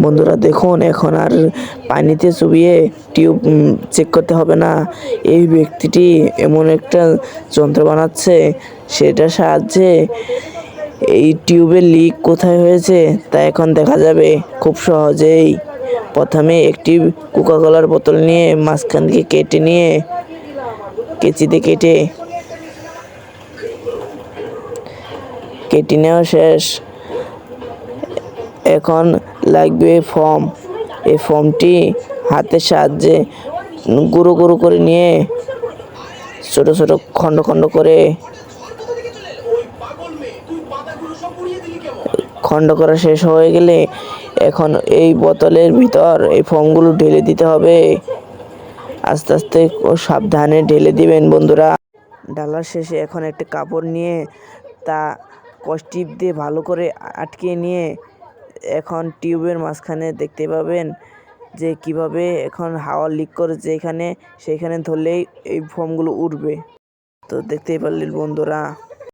বন্ধুরা দেখুন, এখন আর পানিতে চুবিয়ে টিউব চেক করতে হবে না। এই ব্যক্তিটি এমন একটা যন্ত্র বানাচ্ছে, সেটার সাহায্যে এই টিউবের লিক কোথায় হয়েছে তা এখন দেখা যাবে খুব সহজেই। প্রথমে একটি কোকাকোলার বোতল নিয়ে মাঝখান থেকে কেটে নিয়ে কেচিতে কেটে নেওয়া শেষ। এখন লাগবে ফোম। এই ফোমটি হাতের সাহায্যে গুঁড়ো গুঁড়ো করে নিয়ে ছোট ছোট খণ্ড খণ্ড করে খণ্ড করা শেষ হয়ে গেলে এখন এই বোতলের ভিতর এই ফোমগুলো ঢেলে দিতে হবে। আস্তে আস্তে ও সাবধানে ঢেলে দিবেন বন্ধুরা। ঢালার শেষে এখন একটা কাপড় নিয়ে তা কষ্টিপ দিয়ে ভালো করে আটকে নিয়ে এখন টিউবের মাঝখানে দেখতে পাবেন যে কিভাবে এখন হাওয়া লিক করেছে সেখানে ধরলেই এই ফোমগুলো উঠবে। তো দেখতেই পারলেন বন্ধুরা।